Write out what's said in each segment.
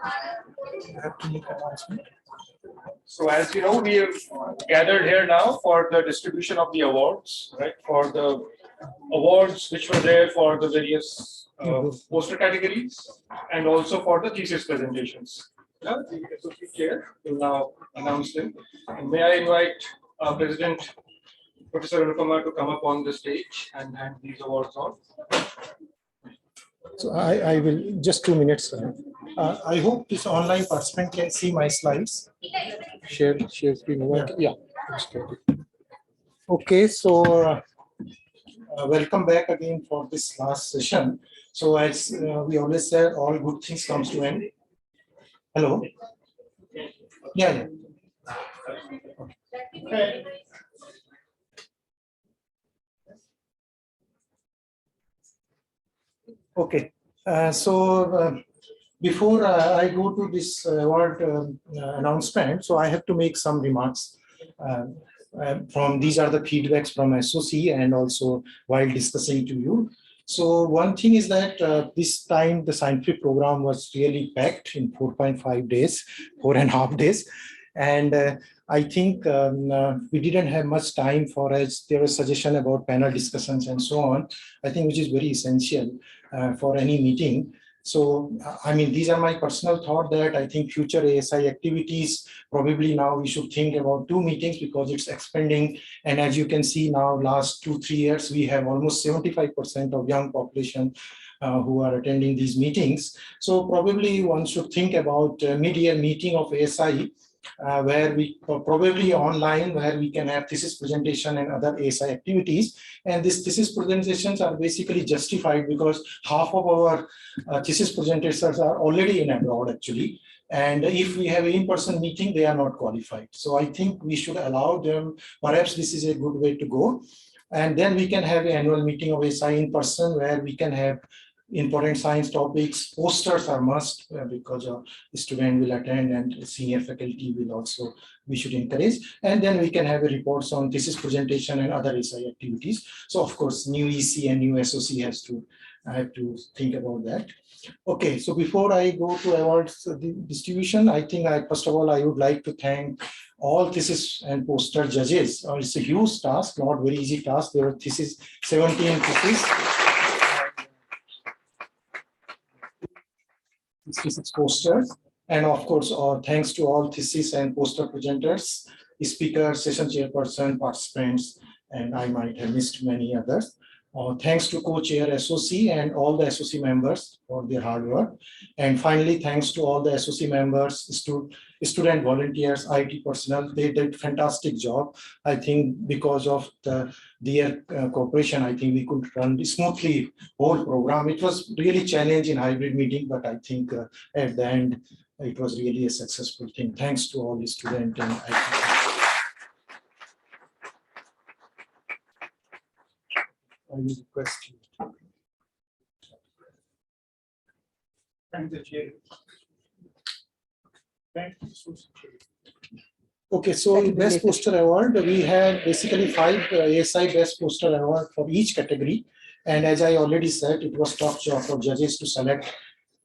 I have to make announcement. So as you know, we have gathered here now for the distribution of the awards, right? For the awards which were there for the various poster categories and also for the thesis presentations. Yeah, the associate chair will now announce them. And may I invite President Professor Anupama to come up on the stage and hand these awards on. So I will just 2 minutes. I hope this online participant can see my slides. Share screen. Yeah. Okay, so welcome back again for this last session. So as we always said, all good things comes to end. Hello. Yeah. Okay. Okay, before I go to this award announcement, so I have to make some remarks. From these are the feedbacks from SOC and also while discussing to you. So one thing is that this time the scientific program was really packed in 4.5 days, 4.5 days. And I think we didn't have much time for as there was suggestion about panel discussions and so on, I think which is very essential for any meeting. So, I mean, these are my personal thought that I think future ASI activities, probably now we should think about 2 meetings because it's expanding. And as you can see now, last 2-3 years, we have almost 75% of young population who are attending these meetings. So probably one should think about mid-year meeting of ASI, where we probably online, where we can have thesis presentation and other ASI activities. And these thesis presentations are basically justified because half of our thesis presenters are already in abroad actually. And if we have an in-person meeting, they are not qualified. So I think we should allow them, perhaps this is a good way to go. And then we can have an annual meeting of ASI in person where we can have important science topics. Posters are must because the student will attend and senior faculty will also, we should encourage. And then we can have a reports on thesis presentation and other ASI activities. So of course, new EC and new SOC I have to think about that. Okay, so before I go to awards distribution, I think first of all, I would like to thank all thesis and poster judges. It's a huge task, not very easy task. There are 17 thesis. 66 posters, and of course, thanks to all thesis and poster presenters, speakers, session chairperson, participants, and I might have missed many others. Thanks to co-chair SOC and all the SOC members for their hard work. And finally, thanks to all the SOC members, student volunteers, IT personnel. They did fantastic job. I think because of their cooperation, I think we could run smoothly whole program. It was really challenging hybrid meeting, but I think at the end, it was really a successful thing. Thanks to all the students and IT. I will request you. Thank the chair. Okay, so best poster award, we have basically 5 ASI best poster award for each category. And as I already said, it was tough job for judges to select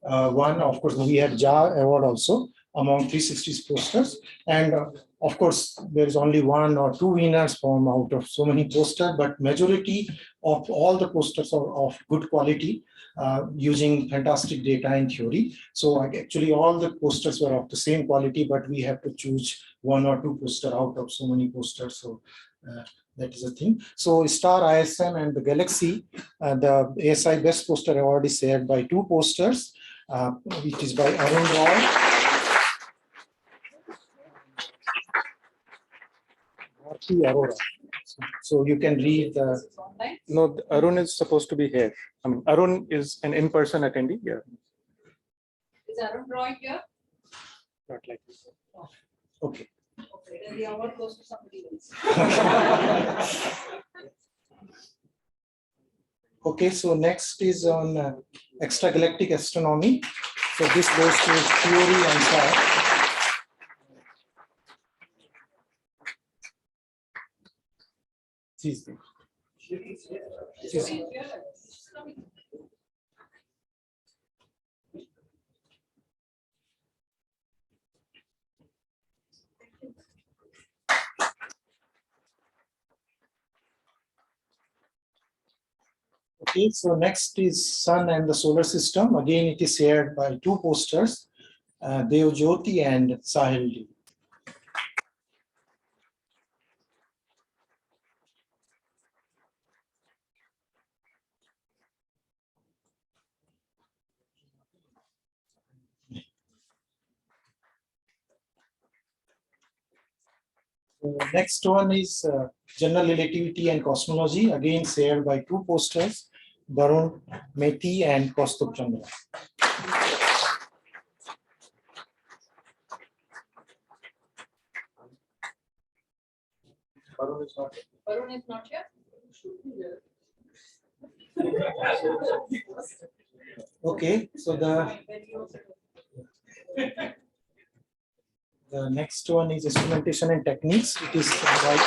one. Of course, we have JAR award also among 360 posters. And of course, there is only 1 or 2 winners from out of so many posters, but majority of all the posters are of good quality, using fantastic data and theory. So actually all the posters were of the same quality, but we have to choose 1 or 2 posters out of so many posters. So that is the thing. So Star ISM and the Galaxy, the ASI Best Poster Award is shared by 2 posters, which is by Arun Roy. Aurora. So you can read the. No, Arun is supposed to be here. I mean, Arun is an in-person attendee. Yeah. Is Arun Roy here? Not like this. Okay. Okay, then the award goes to somebody else. Okay, so next is on extragalactic astronomy. So this goes to theory and science. Okay, so next is Sun and the Solar System. Again, it is shared by two posters, Dev Jyoti and Sahil D. Next one is General Relativity and Cosmology, again shared by two posters, Varun Methi and Kaustubh Chandra. Varun is not here. Varun is not here? Okay, so the next one is Instrumentation and Techniques. It is by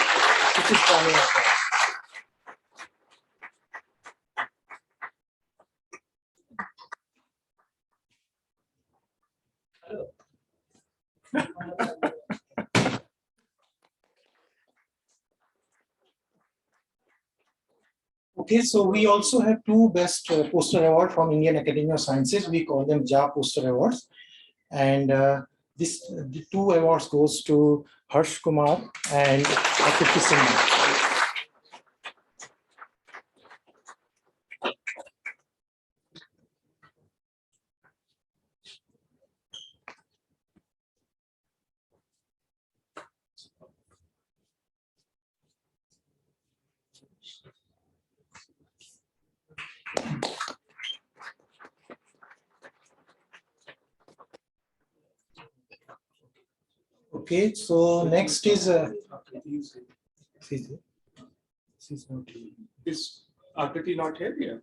Okay, so we also have two best poster award from Indian Academy of Sciences. We call them JA Poster Awards. And the two awards goes to Harsh Kumar and Akiti Singh. Okay, so next is Is Akriti not here? Yeah.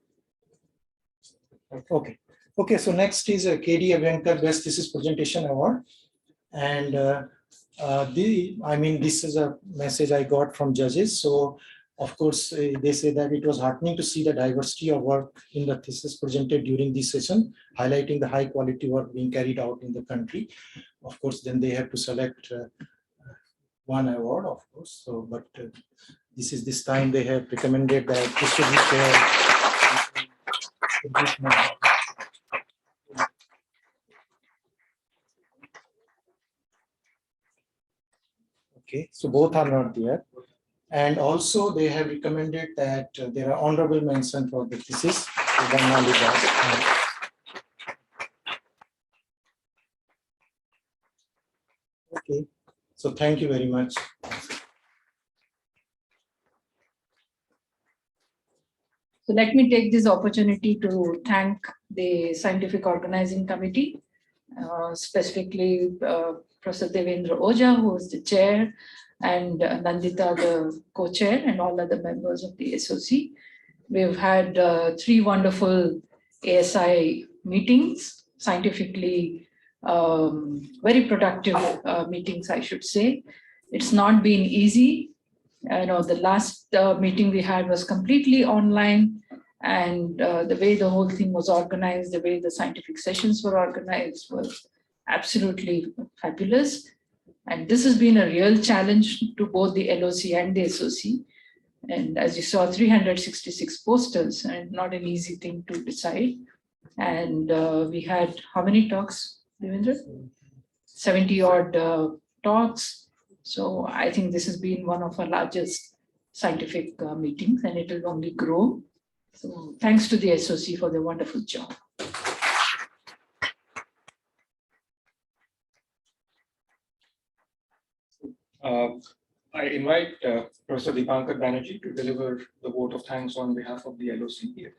okay. So next is KD Abhyankar Best Thesis Presentation Award, and this is a message I got from judges. So of course they say that it was heartening to see the diversity of work in the thesis presented during this session, highlighting the high quality work being carried out in the country. Of course, then they have to select one award, of course. So, but this time they have recommended that this should be shared. Okay, so both are not there. And also they have recommended that there are honorable mention for the thesis. Okay, so thank you very much. So let me take this opportunity to thank the Scientific Organizing Committee, specifically Professor Devendra Oja, who is the chair, and Nandita, the co-chair, and all other members of the SOC. We've had 3 wonderful ASI meetings, scientifically very productive meetings, I should say. It's not been easy. The last meeting we had was completely online, and the way the whole thing was organized, the way the scientific sessions were organized was absolutely fabulous. And this has been a real challenge to both the LOC and the SOC. And as you saw, 366 posters, and not an easy thing to decide. And we had how many talks, Devendra? 70 odd talks. So I think this has been one of our largest scientific meetings, and it will only grow. So thanks to the SOC for the wonderful job. I invite Professor Deepankar Banerjee to deliver the vote of thanks on behalf of the LOC here.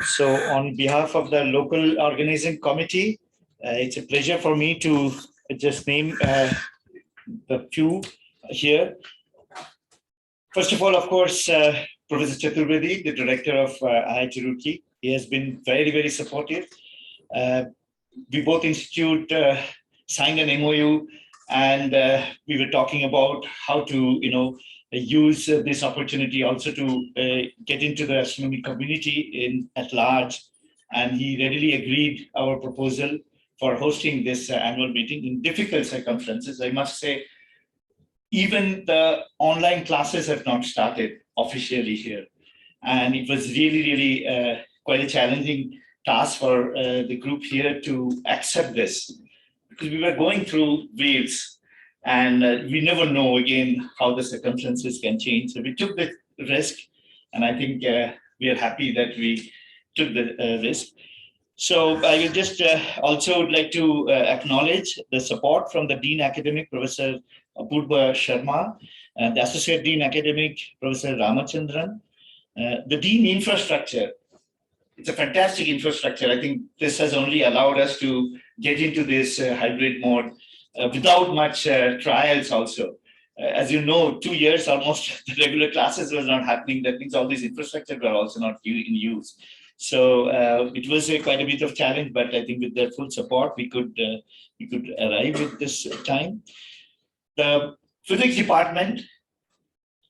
So on behalf of the local organizing committee, it's a pleasure for me to just name the few here. First of all, of course, Professor Chaturvedi, the director of IIT Roorkee, he has been very, very supportive. We both institute signed an MOU, and we were talking about how to, use this opportunity also to get into the astronomy community at large. And he readily agreed our proposal for hosting this annual meeting in difficult circumstances. I must say, even the online classes have not started officially here. And it was really quite a challenging task for the group here to accept this, because we were going through waves and we never know again how the circumstances can change. So we took the risk, and I think we are happy that we took the risk. So I would just also would like to acknowledge the support from the Dean Academic, Professor Apurva Sharma, and the Associate Dean Academic, Professor Ramachandran, the Dean Infrastructure. It's a fantastic infrastructure. I think this has only allowed us to get into this hybrid mode without much trials also. As you know, 2 years almost, the regular classes was not happening. That means all these infrastructure were also not in use. So it was quite a bit of challenge, but I think with their full support, we could arrive at this time. The physics department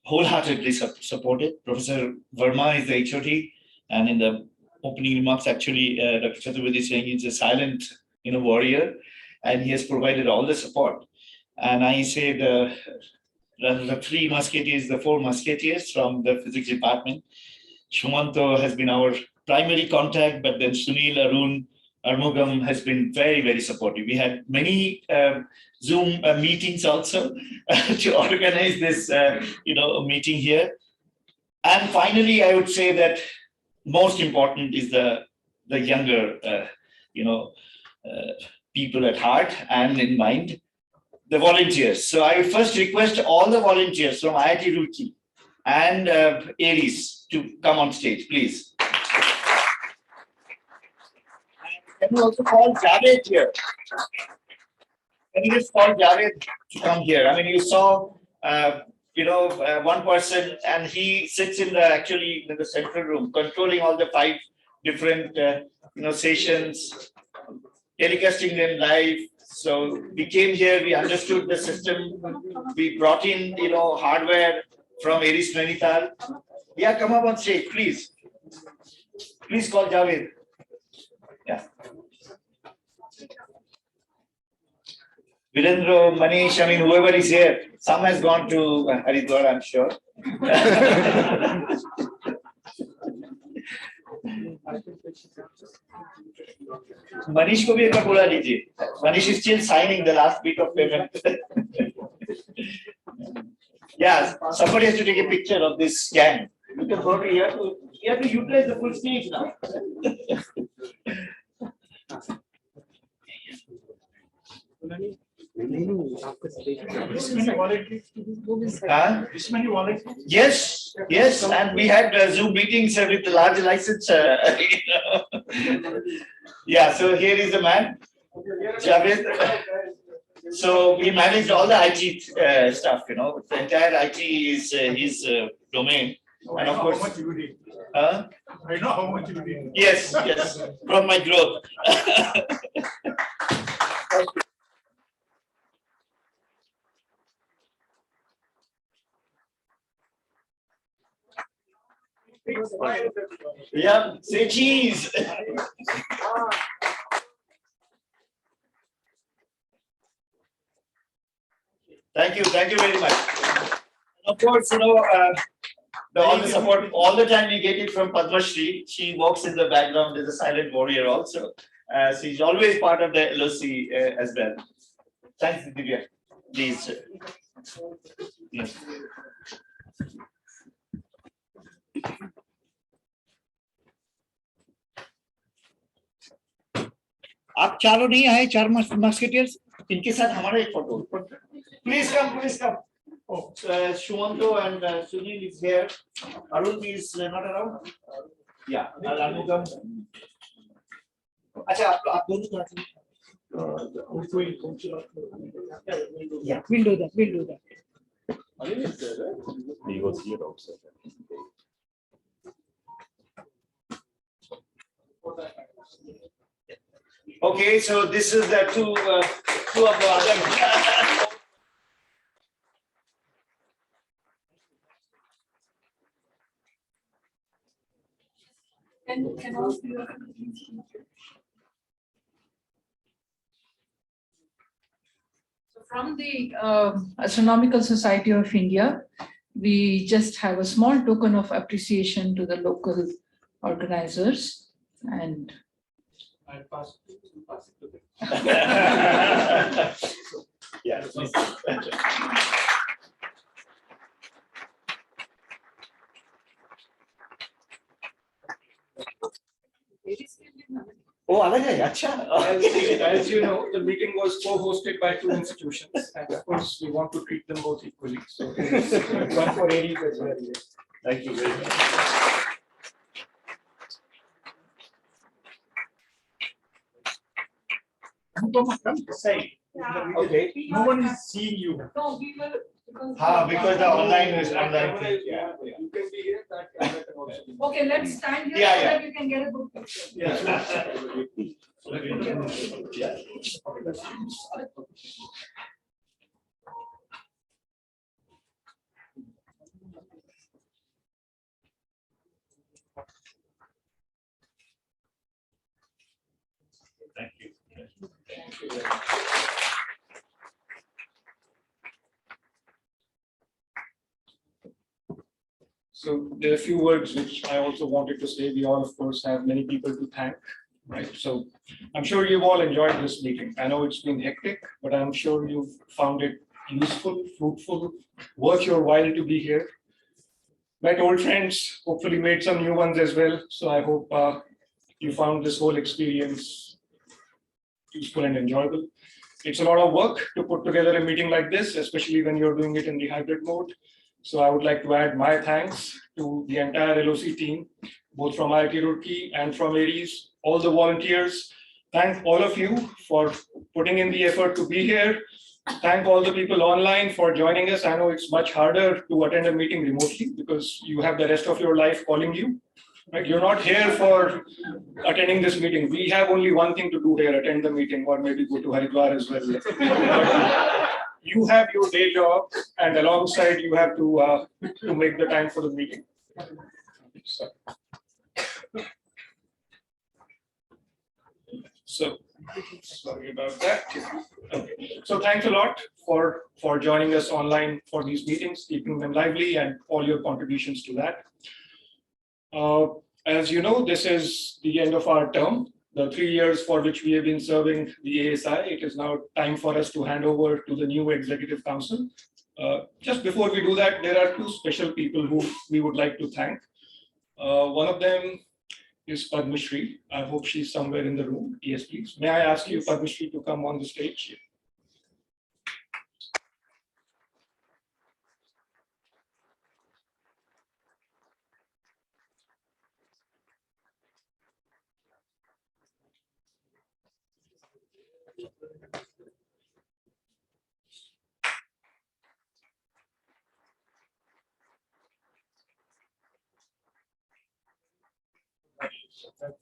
wholeheartedly supported. Professor Verma is the HOD, and in the opening remarks, actually, Dr. Chaturvedi is saying he's a silent, warrior, and he has provided all the support. And I say the 3 musketeers, the 4 musketeers from the physics department. Shumanto has been our primary contact, but then Sunil, Arun, Armugam has been very supportive. We had many Zoom meetings also to organize this, meeting here. And finally, I would say that most important is the younger, people at heart and in mind, the volunteers. So I would first request all the volunteers from IIT Roorkee and Aries to come on stage, please. Can you also call Javed here? Can you just call Javed to come here? I mean, you saw, one person, and he sits in the central room, controlling all the 5 different, sessions, telecasting them live. So we came here, we understood the system, we brought in, hardware from Aries Nainital. Yeah, come up on stage, please. Please call Javed. Yeah. Virendra, Manish, I mean, whoever is here, some has gone to Haridwar, I'm sure. Manish ko bhi ek baar bula lijiye. Manish is still signing the last bit of payment. Yeah, somebody has to take a picture of this gang. You can probably you have to utilize the full stage now. Yes, and we had Zoom meetings with large license. Yeah, so here is the man, Javed. So we managed all the IT stuff, the entire IT is his domain. And of course, I know how much you did. Yes, from my growth. Yeah, say cheese. Thank you very much. Of course, all the support, all the time we get it from Padma Shri. She walks in the background as a silent warrior also. She's always part of the LOC as well. Thanks, Divya. Please. Yes. आप चारों नहीं आए 4 musketeers इनके साथ हमारा एक photo please come oh Shumanto and Sunil is here. Arun is not around. Yeah, Armugam. अच्छा आप दोनों yeah, we'll do that. He was here also. Okay, so this is the two of the other. Can all of you- from the Astronomical Society of India, we just have a small token of appreciation to the local organizers and I'll pass it to them. Yeah, please. Oh, अलग है, अच्छा. As you know, the meeting was co-hosted by two institutions, and of course, we want to treat them both equally. So one for Aries as well. Thank you very much. Say, okay. No one is seeing you. No, we will. Because the online is online thing, yeah. You can be here, that camera can also be. Okay, let's stand here Yeah, so yeah. that you can get a good picture. Yeah. Thank you. So there are a few words which I also wanted to say. We all, of course, have many people to thank, right? So I'm sure you've all enjoyed this meeting. I know it's been hectic, but I'm sure you've found it useful, fruitful, worth your while to be here. Met old friends, hopefully made some new ones as well. So I hope you found this whole experience useful and enjoyable. It's a lot of work to put together a meeting like this, especially when you're doing it in the hybrid mode. So I would like to add my thanks to the entire LOC team, both from IIT Roorkee and from Aries, all the volunteers. Thank all of you for putting in the effort to be here. Thank all the people online for joining us. I know it's much harder to attend a meeting remotely because you have the rest of your life calling you. Right? You're not here for attending this meeting. We have only one thing to do here, attend the meeting or maybe go to Haridwar as well. But you have your day job and alongside you have to make the time for the meeting. So sorry about that. Okay. So thanks a lot for joining us online for these meetings, keeping them lively and all your contributions to that. As you know, this is the end of our term, the 3 years for which we have been serving the ASI. It is now time for us to hand over to the new Executive Council. Just before we do that, there are two special people who we would like to thank. One of them is Padma Shri. I hope she's somewhere in the room. Yes, please. May I ask you, Padma Shri, to come on the stage?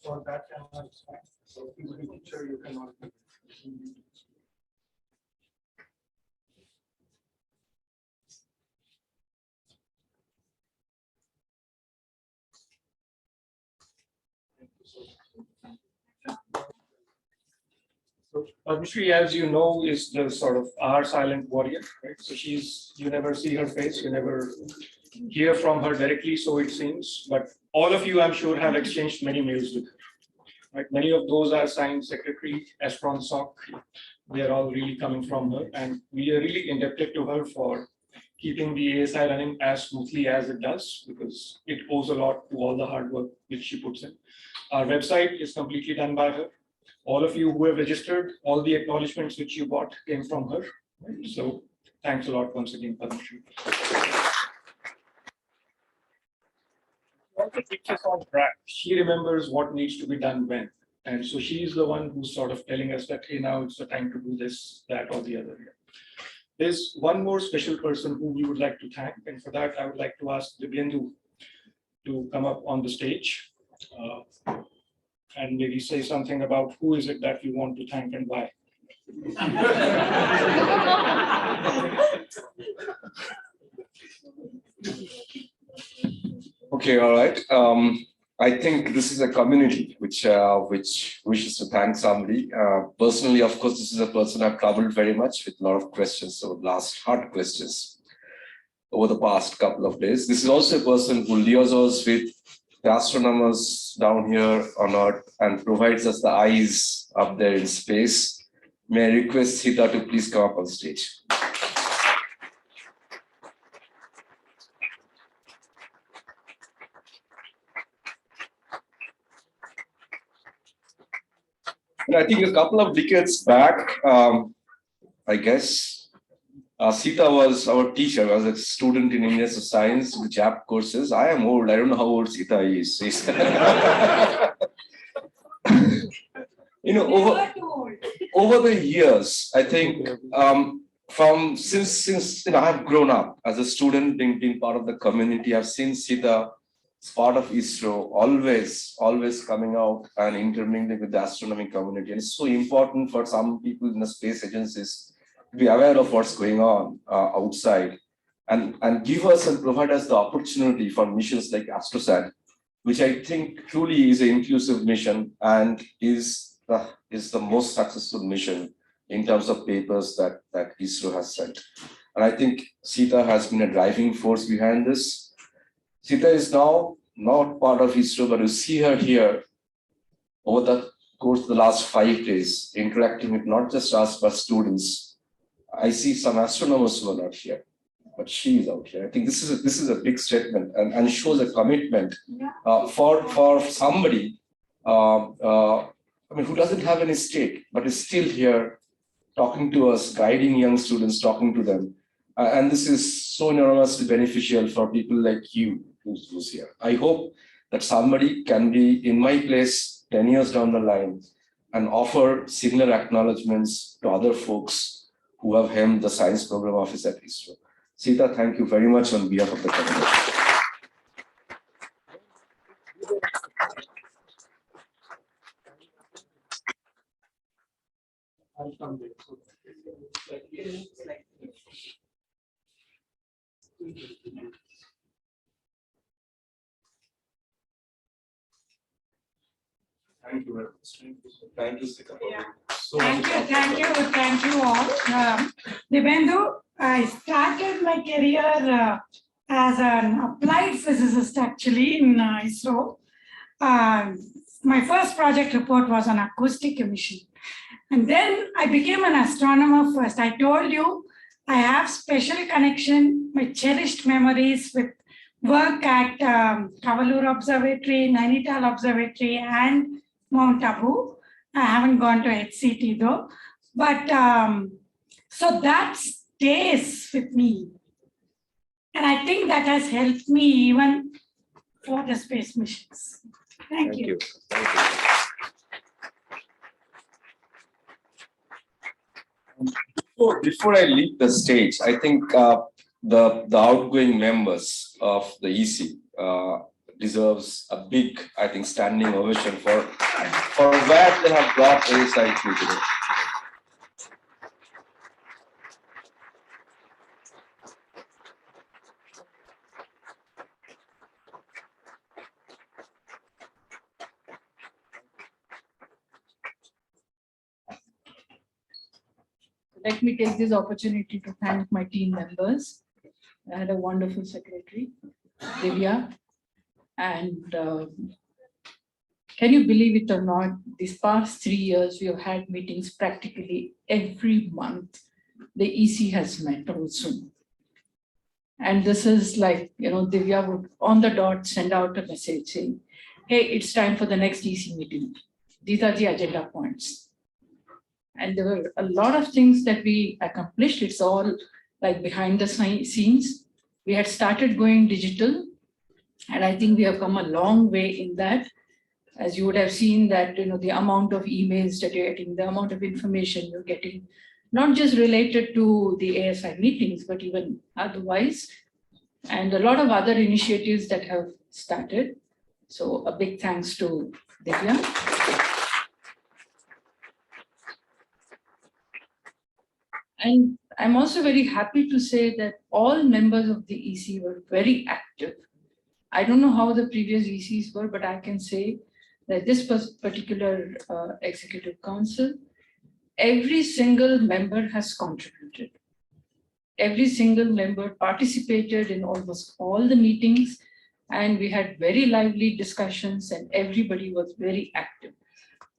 For that, so if you would be sure you can all. So Padma Shri, as you know, is the sort of our silent warrior, right? So you never see her face, you never hear from her directly, so it seems, but all of you, I'm sure, have exchanged many mails with her. Right? Many of those are signed Secretary, Espron Soc. They are all really coming from her, and we are really indebted to her for keeping the ASI running as smoothly as it does, because it owes a lot to all the hard work which she puts in. Our website is completely done by her. All of you who have registered, all the acknowledgements which you got came from her. Right? So thanks a lot once again, Padma Shri. Also keeps us on track. She remembers what needs to be done when. And so she is the one who's sort of telling us that, hey, now it's the time to do this, that, or the other. There's one more special person who we would like to thank. And for that, I would like to ask Dibyendu to come up on the stage and maybe say something about who is it that you want to thank and why. Okay, all right. I think this is a community which which wishes to thank somebody. Personally, of course, this is a person I've troubled very much with a lot of questions, so last hard questions over the past couple of days. This is also a person who liaises with the astronomers down here on Earth and provides us the eyes up there in space. May I request Sita to please come up on stage. And I think a couple of decades back, I guess, Sita was our teacher, was a student in Indian Science with JAP courses. I am old. I don't know how old Sita is. Never too old. Over the years, I think since I've grown up as a student, being part of the community, I've seen Sita as part of ISRO, always coming out and intermingling with the astronomy community. And it's so important for some people in the space agencies to be aware of what's going on outside and give us and provide us the opportunity for missions like AstroSat, which I think truly is an inclusive mission and is the most successful mission in terms of papers that ISRO has sent. And I think Sita has been a driving force behind this. Sita is now not part of ISRO, but you see her here over the course of the last 5 days, interacting with not just us, but students. I see some astronomers who are not here, but she is out here. I think this is a big statement and shows a commitment for somebody who doesn't have any stake, but is still here talking to us, guiding young students, talking to them. And this is so enormously beneficial for people like you who's here. I hope that somebody can be in my place 10 years down the line and offer similar acknowledgements to other folks who have hemmed the science program office at ISRO. Sita, thank you very much on behalf of the community. Thank you very much. Thank you, Sita. Thank you all. Devendra, I started my career as an applied physicist actually in ISRO. My first project report was on acoustic emission. And then I became an astronomer first. I told you I have special connection, my cherished memories with work at Kavalur Observatory, Nainital Observatory, and Mount Abu. I haven't gone to HCT though. But so that stays with me. And I think that has helped me even for the space missions. Thank you. Before I leave the stage, I think the outgoing members of the EC deserves a big, I think, standing ovation for where they have brought ASI to today. Let me take this opportunity to thank my team members. I had a wonderful secretary, Divya. And can you believe it or not, these past 3 years, we have had meetings practically every month. The EC has met also. And this is like, Divya would on the dot send out a message saying, hey, it's time for the next EC meeting. These are the agenda points. And there were a lot of things that we accomplished. It's all like behind the scenes. We had started going digital, and I think we have come a long way in that. As you would have seen that, the amount of emails that you're getting, the amount of information you're getting, not just related to the ASI meetings, but even otherwise, and a lot of other initiatives that have started. So a big thanks to Divya. And I'm also very happy to say that all members of the EC were very active. I don't know how the previous ECs were, but I can say that this particular executive council, every single member has contributed. Every single member participated in almost all the meetings, and we had very lively discussions, and everybody was very active.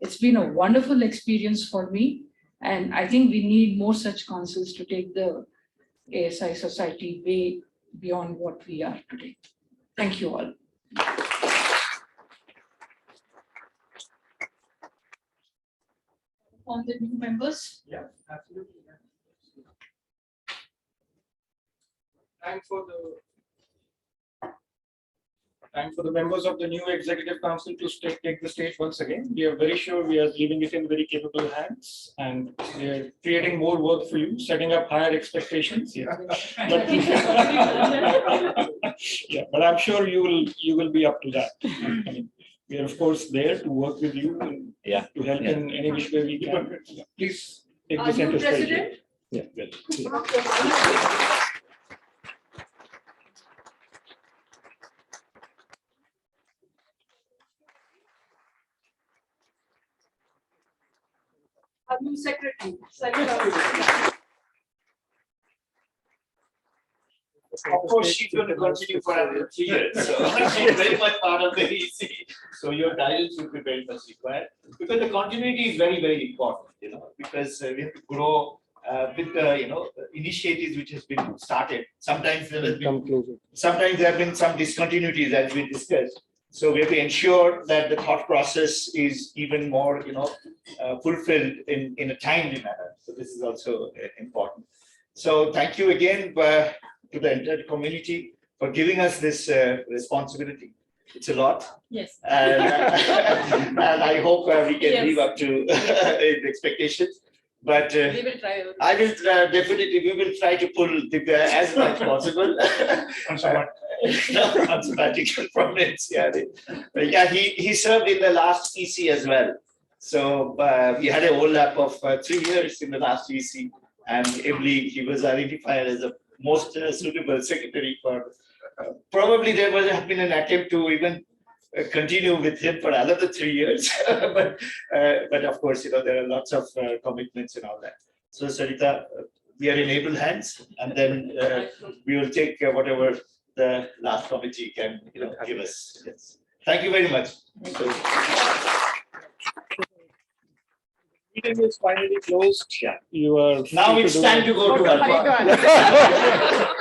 It's been a wonderful experience for me, and I think we need more such councils to take the ASI society way beyond what we are today. Thank you all. On the new members. Yeah, absolutely. Thanks for the members of the new executive council to take the stage once again. We are very sure we are leaving it in very capable hands, and we are creating more work for you, setting up higher expectations. Yeah. But, yeah, but I'm sure you will be up to that. I mean, we are of course there to work with you and Yeah. to help in any which way we can. Yeah, please take the center stage. President? Yeah. Our new secretary. Of course, she's going to continue for another 3 years, so she's very much part of the EC. So your guidance will be very much required, because the continuity is very, very important, because we have to grow with the, initiatives which has been started. Sometimes there has Come been, closer. sometimes there have been some discontinuities as we discussed. So we have to ensure that the thought process is even more, fulfilled in a timely manner. So this is also important. So thank you again to the entire community for giving us this responsibility. It's a lot, Yes. and I hope we can live up to the expectations. But We will try. I will definitely, we will try to pull as much possible. On sabbatical from it, yeah. Yeah, he served in the last EC as well. So we had an overlap of 3 years in the last EC, and he was identified as the most suitable secretary for. Probably there must have been an attempt to even continue with him for another 3 years, but of course, there are lots of commitments and all that. So Sarita, we are in able hands, and then we will take whatever the last committee can, give us. Yes. Thank you very much. Meeting is finally closed. Yeah. You are. Now it's time to go to Alpha.